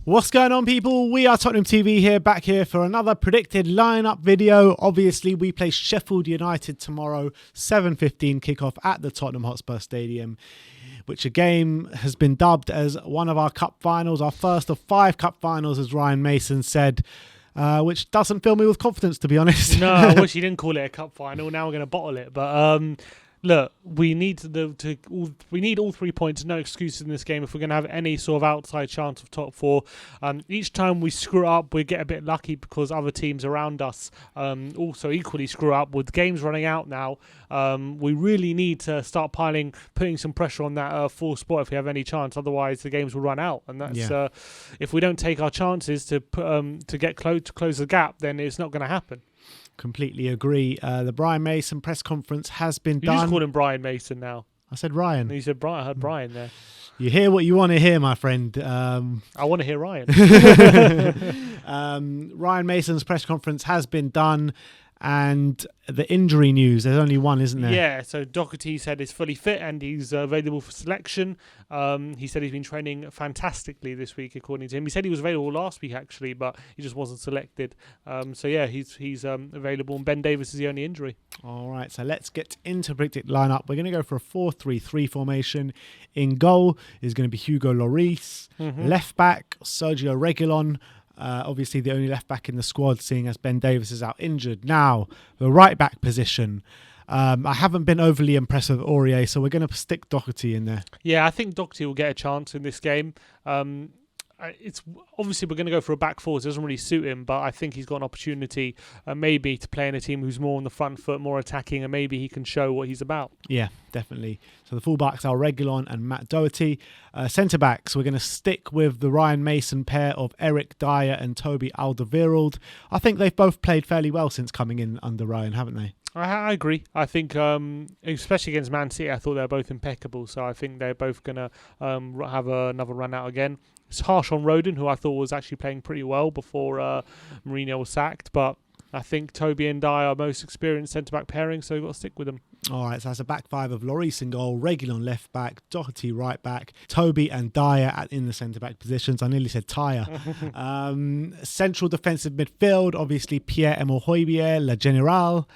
What's going on, people? We are Tottenham TV here, back here for another predicted lineup video. Obviously, we play Sheffield United tomorrow, 7:15 kickoff at the Tottenham Hotspur Stadium, which a game has been dubbed as one of our cup finals, our first of 5 cup finals, as Ryan Mason said, which doesn't fill me with confidence, to be honest. No, I wish he didn't call it a cup final. Now we're going to bottle it, but look, we need all 3 points. No excuses in this game if we're going to have any sort of outside chance of top 4. Each time we screw up, we get a bit lucky because other teams around us also equally screw up. With games running out now, we really need to start putting some pressure on that 4th spot if we have any chance. Otherwise, the games will run out, and that's if we don't take our chances to get close to close the gap, then it's not going to happen. Completely agree. The Brian Mason press conference has been done. You just called him Brian Mason now. I said Ryan. You said Brian. I heard Brian there. You hear what you want to hear, my friend. I want to hear Ryan. Ryan Mason's press conference has been done. And the injury news, there's only one, isn't there? Yeah, so Doherty said he's fully fit and he's available for selection. He said he's been training fantastically this week, according to him. He said he was available last week, actually, but he just wasn't selected. So, yeah, he's available, and Ben Davies is the only injury. All right, so let's get into predicted lineup. We're going to go for a 4-3-3 formation. In goal is going to be Hugo Lloris. Left back, Sergio Reguilon. Obviously the only left back in the squad, seeing as Ben Davies is out injured. Now, the right back position. I haven't been overly impressed with Aurier, so we're going to stick Doherty in there. Yeah, I think Doherty will get a chance in this game. It's obviously we're going to go for a back 4. It doesn't really suit him, but I think he's got an opportunity maybe to play in a team who's more on the front foot, more attacking, and maybe he can show what he's about. Yeah, definitely. So the fullbacks are Reguilon and Matt Doherty. Centre-backs, we're going to stick with the Ryan Mason pair of Eric Dyer and Toby Alderweireld. I think they've both played fairly well since coming in under Ryan, haven't they? I agree. I think, especially against Man City, I thought they were both impeccable. So I think they're both going to have another run out again. It's harsh on Rodon, who I thought was actually playing pretty well before Mourinho was sacked. But I think Toby and Dyer are most experienced centre-back pairing, so we've got to stick with them. All right, so that's a back 5 of Lloris in goal, Reguilon left back, Doherty right back, Toby and Dyer in the centre-back positions. I nearly said Tyre. Central defensive midfield, obviously Pierre-Emile Højbjerg, Le General.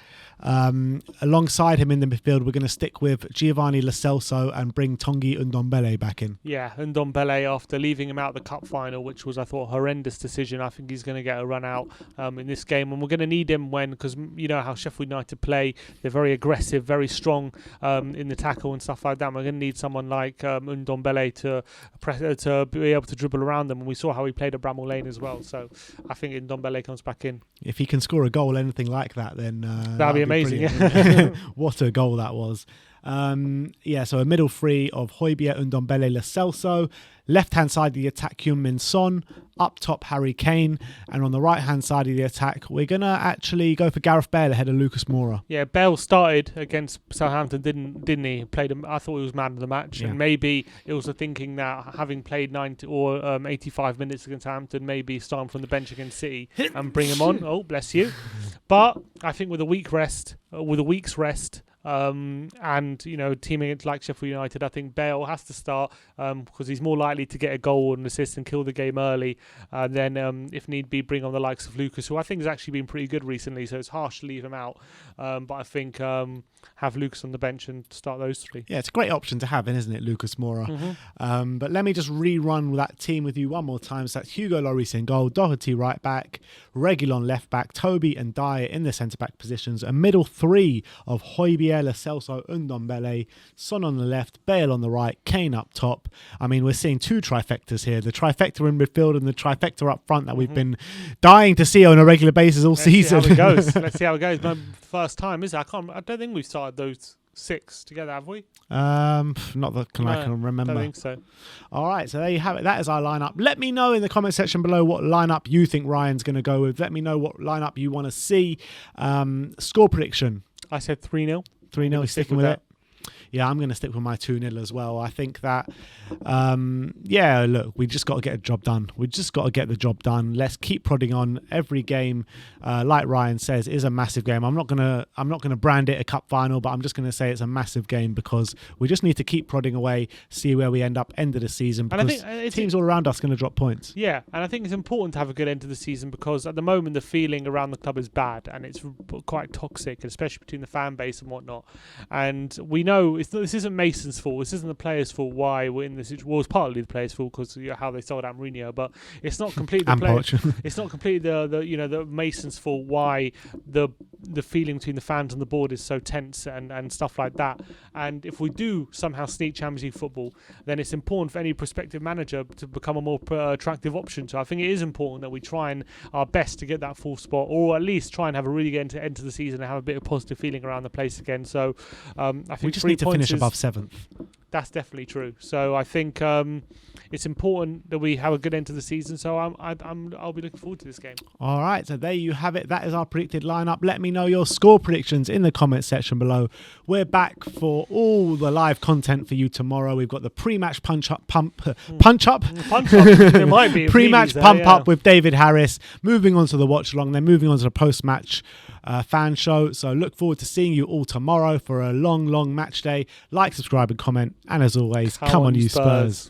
Alongside him in the midfield, we're going to stick with Giovanni Lo Celso and bring Tanguy Ndombele back in. Yeah, Ndombele, after leaving him out of the cup final, which was, I thought, a horrendous decision. I think he's going to get a run out in this game, and we're going to need him because you know how Sheffield United play. They're very aggressive, very strong in the tackle and stuff like that. We're going to need someone like Ndombele to be able to dribble around them, and we saw how he played at Bramall Lane as well. So I think Ndombele comes back in. If he can score a goal, anything like that, then that'd be amazing. Yeah. What a goal that was. So a middle 3 of Højbjerg, Ndombele, Lo Celso. Left-hand side of the attack, Heung-min Son. Up top, Harry Kane. And on the right-hand side of the attack, we're going to actually go for Gareth Bale ahead of Lucas Moura. Yeah, Bale started against Southampton, didn't he? Played him. I thought he was man of the match. Yeah. And maybe it was the thinking that having played 90 or 85 minutes against Southampton, maybe starting from the bench against City and bring him on. Oh, bless you. But I think with a week's rest, and you know, teaming like Sheffield United, I think Bale has to start because he's more likely to get a goal and assist and kill the game early. Then, if need be, bring on the likes of Lucas, who I think has actually been pretty good recently. So it's harsh to leave him out. But I think have Lucas on the bench and start those 3. Yeah, it's a great option to have, isn't it, Lucas Moura? But let me just rerun that team with you one more time. So that's Hugo Lloris in goal, Doherty right back, Reguilon left back, Toby and Dyer in the centre back positions. A middle 3 of Højbjerg, Lo Celso, Ndombele, Son on the left, Bale on the right, Kane up top. I mean, we're seeing 2 trifectas here. The trifecta in midfield and the trifecta up front that we've been dying to see on a regular basis all season. Let's see how it goes. My first time, is it? I don't think we've started those 6 together, have we? Not that I can remember. I don't think so. All right, so there you have it. That is our lineup. Let me know in the comment section below what lineup you think Ryan's going to go with. Let me know what lineup you want to see. Score prediction. I said 3-0. 3-0, sticking with it. yeah, I'm going to stick with my 2-0 as well. I think that, look, we just got to get a job done. We just got to get the job done. Let's keep prodding on. Every game, like Ryan says, is a massive game. I'm not gonna brand it a cup final, but I'm just going to say it's a massive game because we just need to keep prodding away, see where we end up end of the season, because teams all around us are going to drop points. Yeah, and I think it's important to have a good end to the season because at the moment the feeling around the club is bad and it's quite toxic, especially between the fan base and whatnot. And we know this isn't Mason's fault. This isn't the players' fault. Why we're in this? Well, it's partly the players' fault because how they sold out Mourinho, but it's not completely the players. It's not completely the Mason's fault. Why the feeling between the fans and the board is so tense and stuff like that. And if we do somehow sneak Champions League football, then it's important for any prospective manager to become a more attractive option. So I think it is important that we try and our best to get that fourth spot, or at least try and have a really good end to the season and have a bit of positive feeling around the place again. So I think we just need to finish above 7th. That's definitely true. So I think it's important that we have a good end to the season. So I'll be looking forward to this game. All right, so there you have it. That is our predicted lineup. Let me know your score predictions in the comments section below. We're back for all the live content for you tomorrow. We've got the pre-match punch up. There might be pre-match pump up with David Harris. Moving on to the watch along, then moving on to the post-match fan show. So look forward to seeing you all tomorrow for a long match day. Like, subscribe and comment. And as always, come on you Spurs.